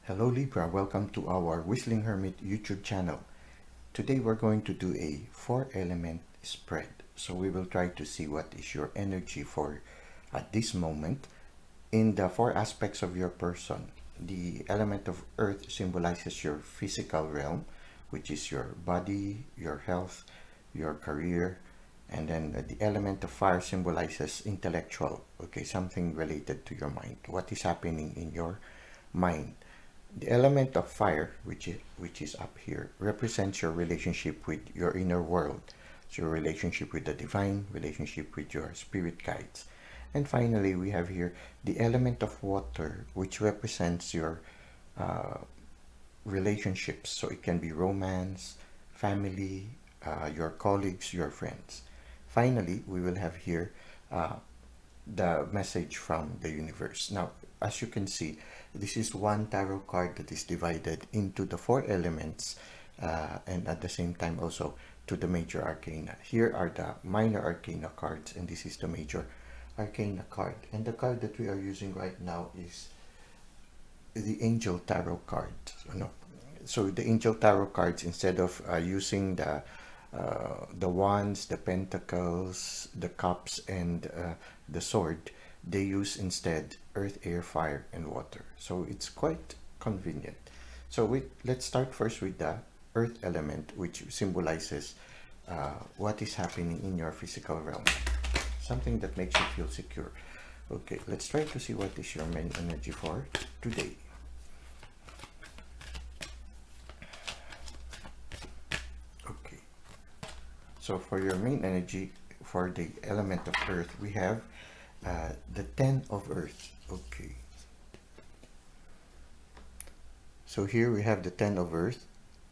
Hello Libra, welcome to our Whistling Hermit YouTube channel. Today we're going to do a 4-element spread. So we will try to see what is your energy for at this moment. In the 4 aspects of your person, the element of earth symbolizes your physical realm, which is your body, your health, your career, and then the element of fire symbolizes intellectual, okay, something related to your mind, what is happening in your mind. The element of fire, which is up here, represents your relationship with your inner world. So your relationship with the divine, relationship with your spirit guides. And finally, we have here the element of water, which represents your uh, relationships. So it can be romance, family, your colleagues, your friends. Finally, we will have here uh, the message from the universe. Now, as you can see, this is one tarot card that is divided into the 4 elements and at the same time also to the major arcana. Here are the minor arcana cards, and this is the major arcana card. And the card that we are using right now is the angel tarot card. So the angel tarot cards, instead of using the wands, the pentacles, the cups, and the sword, they use instead earth, air, fire, and water. So it's quite convenient. So let's start first with the earth element, which symbolizes what is happening in your physical realm, something that makes you feel secure. Okay, let's try to see what is your main energy for today. Okay, so for your main energy for the element of earth, we have the 10 of earth. Okay, so here we have the 10 of earth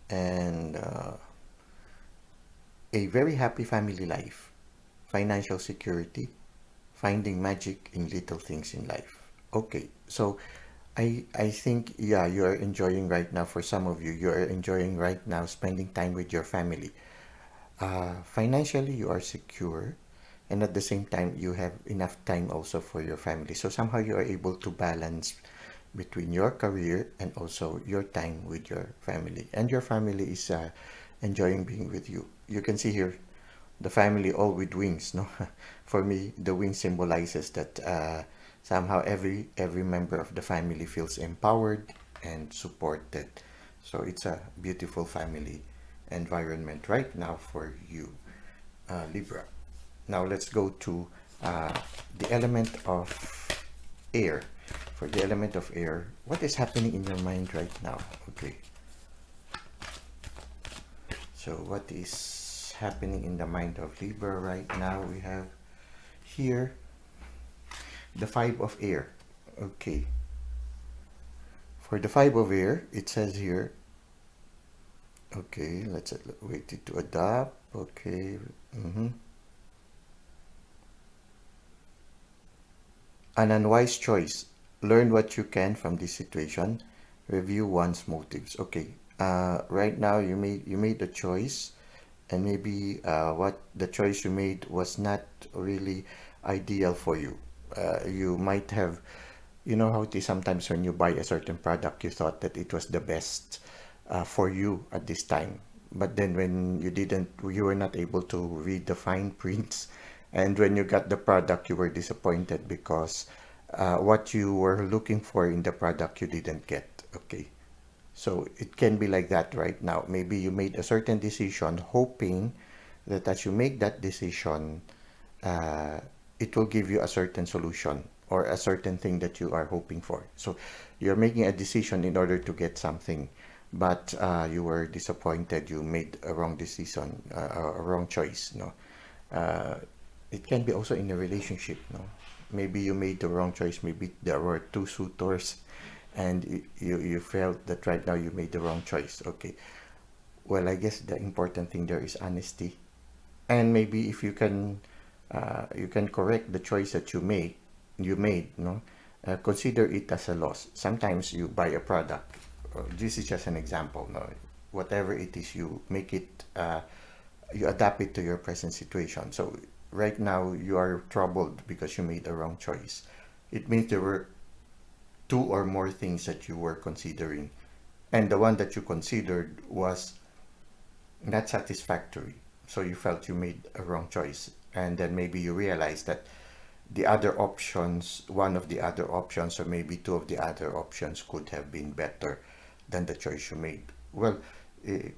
and a very happy family life, financial security, finding magic in little things in life. Okay, so I think, yeah, you are enjoying right now. For some of you, you are enjoying right now spending time with your family. Financially, you are secure, and at the same time, you have enough time also for your family. So somehow you are able to balance between your career and also your time with your family. And your family is enjoying being with you. You can see here the family all with wings, no? For me, the wing symbolizes that somehow every member of the family feels empowered and supported. So it's a beautiful family environment right now for you, Libra. Now let's go to uh, the element of air. For the element of air, what is happening in your mind right now? Okay, so what is happening in the mind of Libra right now? We have here the 5 of air. Okay, for the 5 of air, it says here, okay, let's wait it to adapt. Okay, an unwise choice. Learn what you can from this situation. Review one's motives. Okay, right now you made a choice, and maybe what the choice you made was not really ideal for you. You might have, you know how it is sometimes when you buy a certain product, you thought that it was the best for you at this time. But then when you were not able to read the fine prints, and when you got the product, you were disappointed because what you were looking for in the product you didn't get. Okay. So it can be like that right now. Maybe you made a certain decision hoping that as you make that decision, uh, it will give you a certain solution or a certain thing that you are hoping for. So you're making a decision in order to get something, but you were disappointed. You made a wrong decision, a wrong choice. No, uh, it can be also in a relationship. No, maybe you made the wrong choice. Maybe there were 2 suitors, and you felt that right now you made the wrong choice. Okay. Well, I guess the important thing there is honesty, and maybe if you can correct the choice that you made, no, consider it as a loss. Sometimes you buy a product, this is just an example, no, whatever it is, you make it you adapt it to your present situation. So right now you are troubled because you made a wrong choice. It means there were two or more things that you were considering, and the one that you considered was not satisfactory, so you felt you made a wrong choice, and then maybe you realized that the other options, one of the other options, or maybe two of the other options could have been better than the choice you made. Well, eh,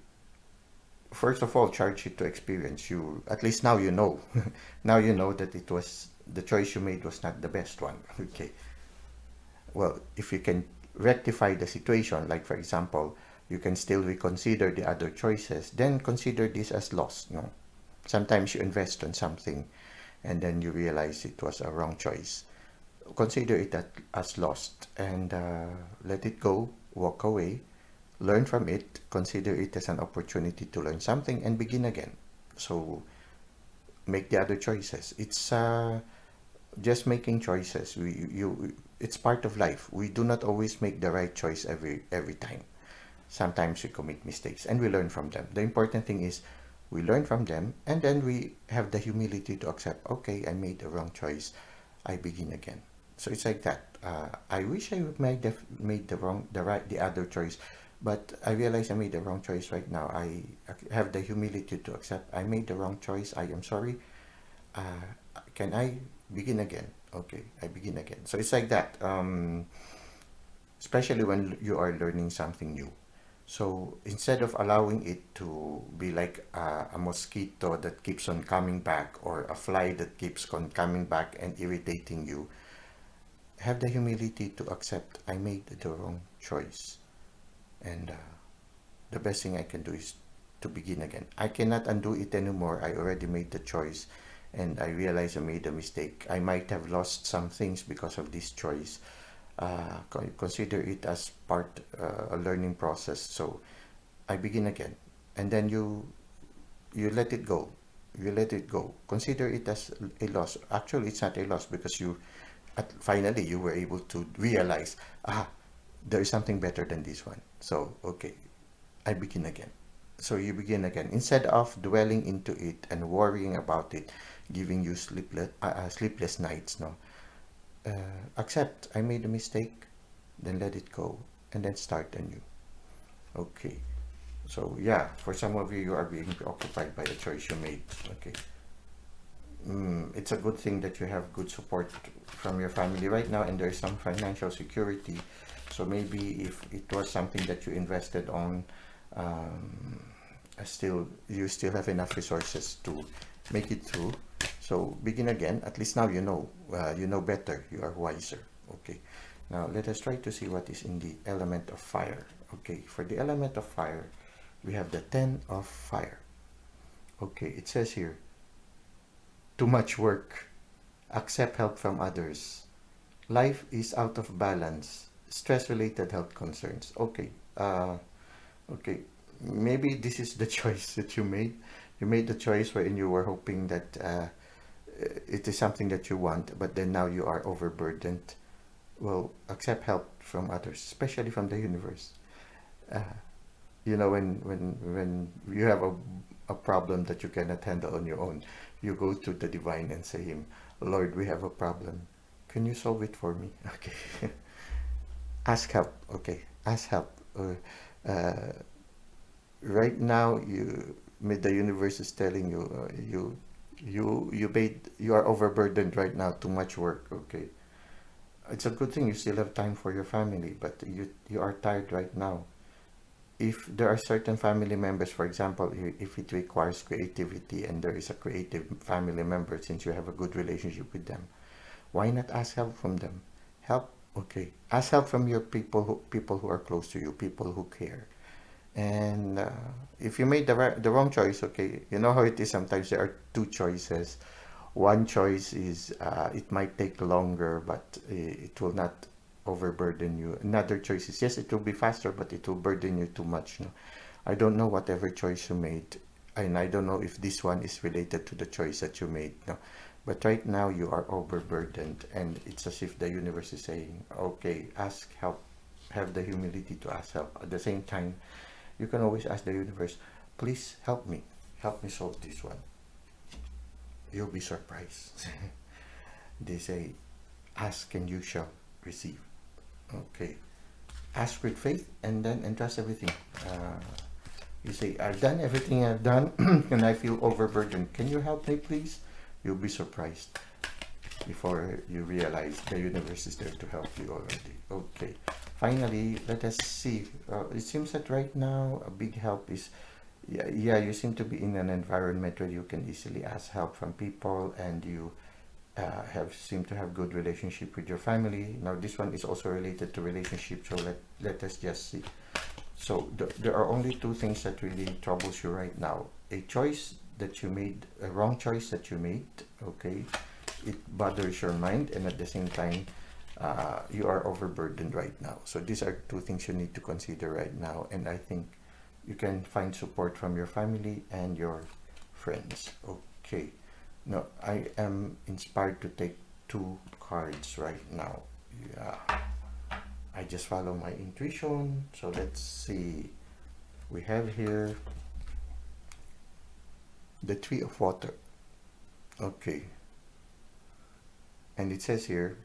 first of all, charge it to experience. You, at least now you know. Now you know that it was the choice you made was not the best one. Okay. Well, if you can rectify the situation, like for example, you can still reconsider the other choices, then consider this as lost. No, sometimes you invest on something and then you realize it was a wrong choice. Consider it as lost, and let it go, walk away, learn from it, consider it as an opportunity to learn something and begin again. So make the other choices. It's just making choices. It's part of life. We do not always make the right choice every time. Sometimes we commit mistakes and we learn from them. The important thing is we learn from them, and then we have the humility to accept, okay, I made the wrong choice, I begin again. So it's like that. I wish I made the other choice, but I realize I made the wrong choice right now. I have the humility to accept I made the wrong choice. I am sorry. Can I begin again? Okay, I begin again. So it's like that. Especially when you are learning something new. So instead of allowing it to be like a mosquito that keeps on coming back, or a fly that keeps on coming back and irritating you, have the humility to accept I made the wrong choice. And the best thing I can do is to begin again. I cannot undo it anymore. I already made the choice, and I realize I made a mistake. I might have lost some things because of this choice. Consider it as part a learning process. So I begin again, and then you let it go. You let it go. Consider it as a loss. Actually, it's not a loss, because finally you were able to realize, there is something better than this one. So okay, I begin again. So you begin again instead of dwelling into it and worrying about it, giving you sleepless nights. No, accept I made a mistake, then let it go, and then start anew. Okay. So yeah, for some of you, you are being preoccupied by the choice you made. Okay. It's a good thing that you have good support from your family right now, and there is some financial security. So maybe if it was something that you invested on, um, you still have enough resources to make it through. So begin again. At least now you know better. You are wiser. Okay. Now let us try to see what is in the element of fire. Okay. For the element of fire, we have the 10 of fire. Okay. It says here, too much work. Accept help from others. Life is out of balance. Stress-related health concerns. Okay. Okay. Maybe this is the choice that you made. You made the choice wherein you were hoping that it is something that you want, but then now you are overburdened. Well, accept help from others, especially from the universe. Uh, when you have a problem that you cannot handle on your own, you go to the divine and say him, Lord, we have a problem. Can you solve it for me? Okay. Ask help. Okay. Ask help. Uh, right now, the universe is telling you, you are overburdened right now. Too much work. Okay. It's a good thing you still have time for your family, but you are tired right now. If there are certain family members, for example, if it requires creativity and there is a creative family member, since you have a good relationship with them, why not ask help from them? Help, okay. Ask help from your people who are close to you, people who care. And if you made the wrong choice, okay, you know how it is. Sometimes there are two choices. One choice is it might take longer, but it will not overburden you. Another choice is, yes, it will be faster, but it will burden you too much. No? I don't know whatever choice you made, and I don't know if this one is related to the choice that you made. No, but right now you are overburdened, and it's as if the universe is saying, okay, ask help. Have the humility to ask help. At the same time, you can always ask the universe, please help me solve this one. You'll be surprised. They say, ask and you shall receive. Okay. Ask with faith and then entrust everything. You say, I've done everything I've done and I feel overburdened. Can you help me, please? You'll be surprised before you realize the universe is there to help you already. Okay. Finally, let us see. It seems that right now a big help is, yeah, you seem to be in an environment where you can easily ask help from people, and you seem to have good relationship with your family. Now this one is also related to relationship, so let us just see. So there are only two things that really troubles you right now: a choice that you made, a wrong choice that you made. Okay, it bothers your mind, and at the same time you are overburdened right now. So these are two things you need to consider right now, and I think you can find support from your family and your friends. Okay. No, I am inspired to take two cards right now. Yeah, I just follow my intuition. So let's see. We have here the Three of Water. Okay. And it says here,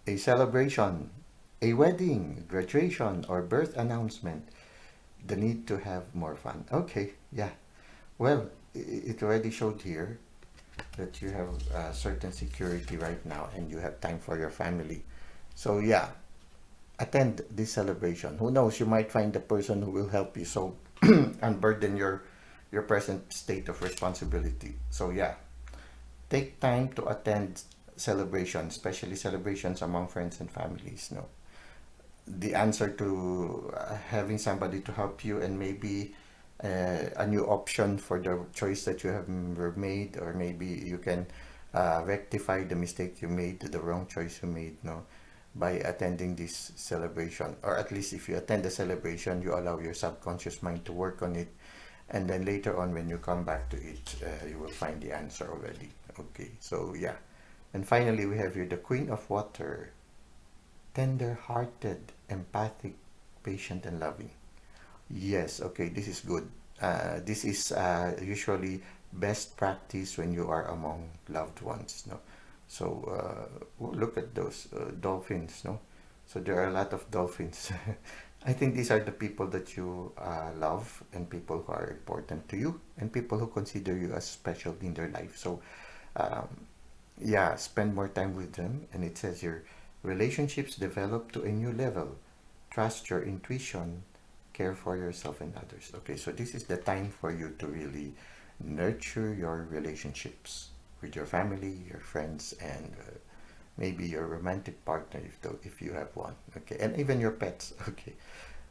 a celebration, a wedding, graduation, or birth announcement. The need to have more fun. Okay, yeah. Well, it already showed here that you have a certain security right now and you have time for your family. So yeah, attend this celebration. Who knows, you might find the person who will help you, so unburden your present state of responsibility. So yeah, take time to attend celebrations, especially celebrations among friends and families. No, the answer to having somebody to help you, and maybe a new option for the choice that you have made, or maybe you can rectify the mistake you made, the wrong choice you made, no, by attending this celebration. Or at least if you attend the celebration, you allow your subconscious mind to work on it, and then later on when you come back to it, you will find the answer already. Okay, so yeah. And finally we have here the Queen of Water. Tender-hearted, empathic, patient, and loving. Yes, okay, this is good. This is usually best practice when you are among loved ones, no? So look at those dolphins, no? So there are a lot of dolphins. I think these are the people that you love, and people who are important to you, and people who consider you as special in their life. So um, yeah, spend more time with them. And it says here, relationships develop to a new level. Trust your intuition. Care for yourself and others. Okay, so this is the time for you to really nurture your relationships with your family, your friends, and maybe your romantic partner, if you have one. Okay, and even your pets. Okay,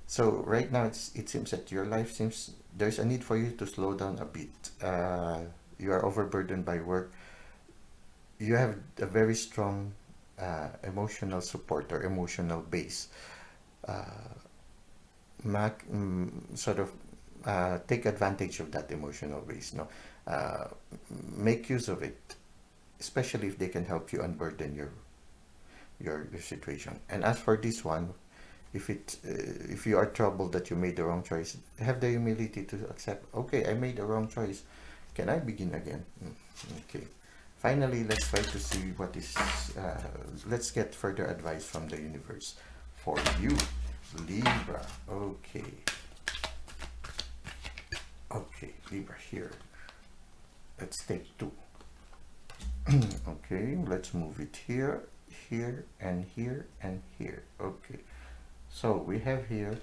so right now it seems that your life seems there's a need for you to slow down a bit. You are overburdened by work. You have a very strong emotional support or emotional base. Uh, Sort of take advantage of that emotional base. No, uh, make use of it, especially if they can help you unburden your situation. And as for this one, if you are troubled that you made the wrong choice, have the humility to accept. Okay, I made the wrong choice. Can I begin again? Okay. Finally, let's try to see what is. Let's get further advice from the universe for you, Libra. Okay. Okay, Libra here. Let's take two. Okay, let's move it here, here, and here, and here. Okay. So we have here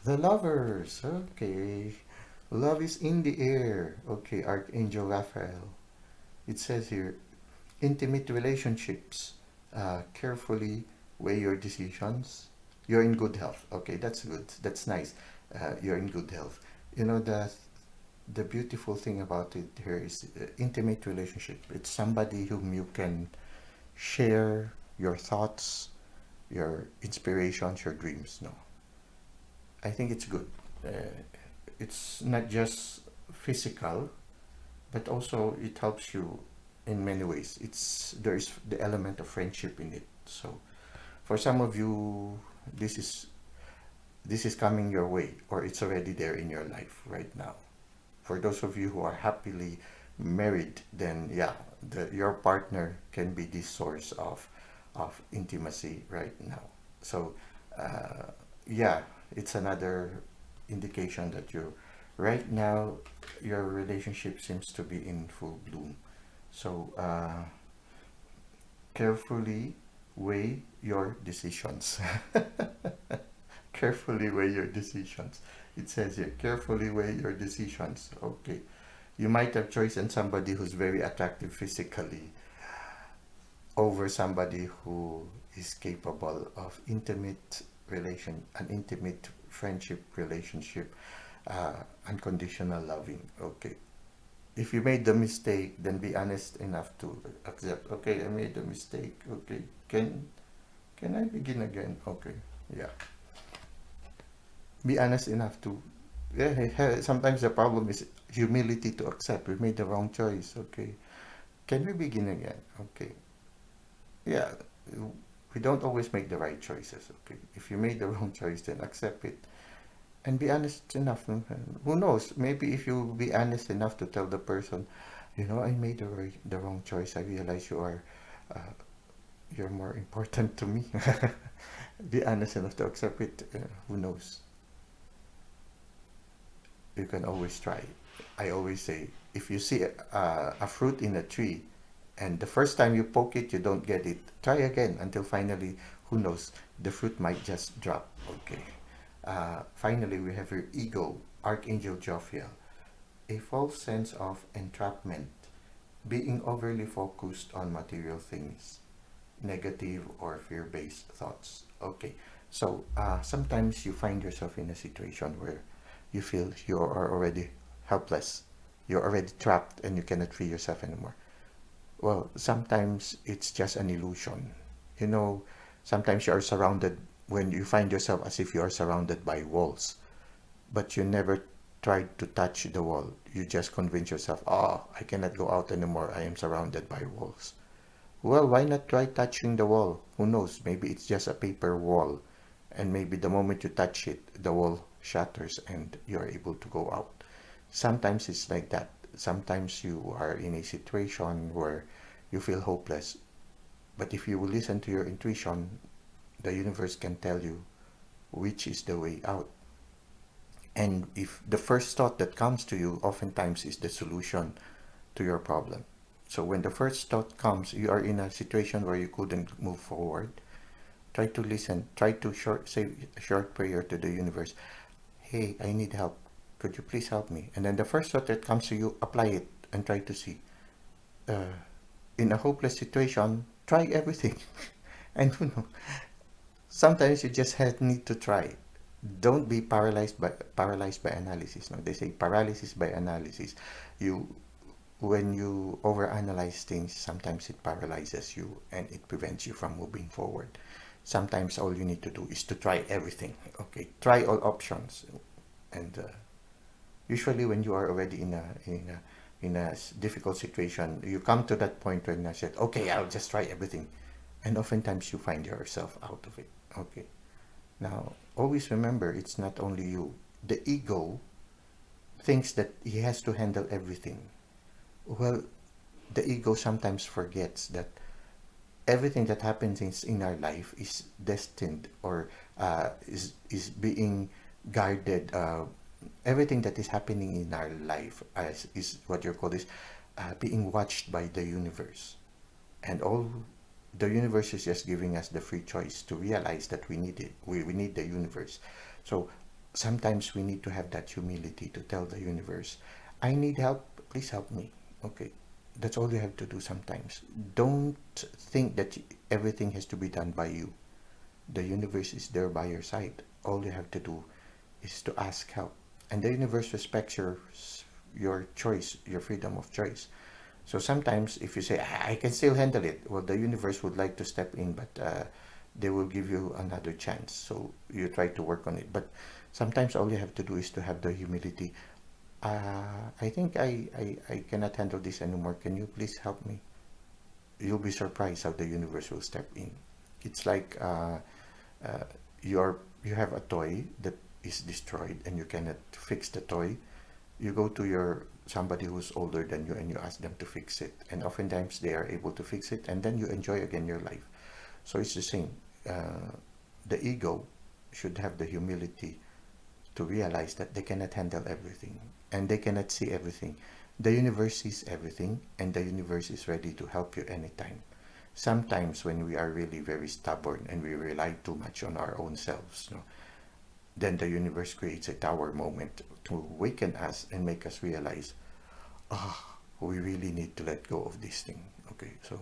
the Lovers. Okay. Love is in the air. Okay, Archangel Raphael. It says here, intimate relationships. Carefully weigh your decisions. You're in good health. Okay, that's good. That's nice. You're in good health. You know, the beautiful thing about it here is intimate relationship. It's somebody whom you can share your thoughts, your inspirations, your dreams. No, I think it's good. It's not just physical, but also it helps you in many ways. There's the element of friendship in it. So for some of you, this is coming your way, or it's already there in your life right now. For those of you who are happily married, then yeah, your partner can be the source of intimacy right now. So yeah, it's another indication that you right now your relationship seems to be in full bloom. So carefully weigh your decisions. Carefully weigh your decisions. It says here, carefully weigh your decisions. Okay. You might have chosen somebody who's very attractive physically over somebody who is capable of an intimate friendship relationship, unconditional loving. Okay. If you made the mistake, then be honest enough to accept. Okay, I made the mistake. Okay, can I begin again? Okay, yeah. Be honest enough to. Yeah, sometimes the problem is humility to accept. We made the wrong choice. Okay, can we begin again? Okay, yeah. We don't always make the right choices. Okay, if you made the wrong choice, then accept it and be honest enough. Who knows? Maybe if you be honest enough to tell the person, you know, I made the wrong choice. I realize uh, you're more important to me. Be honest enough to accept it. Who knows? You can always try. I always say, if you see a fruit in a tree, and the first time you poke it, you don't get it, try again until finally, who knows, the fruit might just drop. Okay. Finally, we have your ego, Archangel Jophiel, a false sense of entrapment, being overly focused on material things, negative or fear-based thoughts. Okay, so sometimes you find yourself in a situation where you feel you are already helpless, you're already trapped, and you cannot free yourself anymore. Well, sometimes it's just an illusion. You know, sometimes you are surrounded when you find yourself as if you are surrounded by walls, but you never tried to touch the wall. You just convince yourself, oh, I cannot go out anymore. I am surrounded by walls. Well, why not try touching the wall? Who knows? Maybe it's just a paper wall. And maybe the moment you touch it, the wall shatters and you're able to go out. Sometimes it's like that. Sometimes you are in a situation where you feel hopeless. But if you will listen to your intuition, the universe can tell you which is the way out. And if the first thought that comes to you oftentimes is the solution to your problem. So when the first thought comes, you are in a situation where you couldn't move forward. Try to listen. Try to say a short prayer to the universe. Hey, I need help. Could you please help me? And then the first thought that comes to you, apply it and try to see. Uh, in a hopeless situation, try everything. And you know, sometimes you just need to try. Don't be paralyzed by analysis. No, they say paralysis by analysis. You when you overanalyze things, sometimes it paralyzes you and it prevents you from moving forward. Sometimes all you need to do is to try everything. Okay, try all options, and usually when you are already in a difficult situation, you come to that point when I said, okay, I'll just try everything, and oftentimes you find yourself out of it. Okay, now always remember, it's not only you. The ego thinks that he has to handle everything. Well, the ego sometimes forgets that everything that happens in our life is destined or is being guarded. Everything that is happening in our life is what you call this being watched by the universe, and all the universe is just giving us the free choice to realize that we need it. We need the universe. So sometimes we need to have that humility to tell the universe, I need help, please help me. Okay, that's all you have to do sometimes. Don't think that everything has to be done by you. The universe is there by your side. All you have to do is to ask help. And the universe respects your choice, your freedom of choice. So sometimes if you say, I can still handle it, well, the universe would like to step in, but they will give you another chance. So you try to work on it. But sometimes all you have to do is to have the humility. I think I cannot handle this anymore. Can you please help me? You'll be surprised how the universe will step in. It's like uh, you have a toy that is destroyed and you cannot fix the toy. You go to your somebody who's older than you and you ask them to fix it, and oftentimes they are able to fix it, and then you enjoy again your life. So it's the same. The ego should have the humility to realize that they cannot handle everything and they cannot see everything. The universe sees everything, and the universe is ready to help you anytime. Sometimes when we are really very stubborn and we rely too much on our own selves, no, then the universe creates a tower moment to awaken us and make us realize, we really need to let go of this thing. Okay, so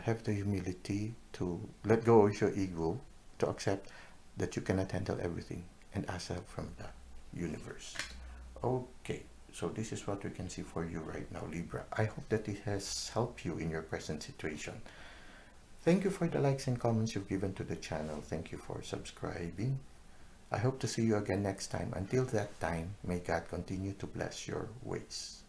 have the humility to let go of your ego, to accept that you cannot handle everything, and ask help from the universe. Okay, so this is what we can see for you right now, Libra. I hope that it has helped you in your present situation. Thank you for the likes and comments you've given to the channel. Thank you for subscribing. I hope to see you again next time. Until that time, may God continue to bless your ways.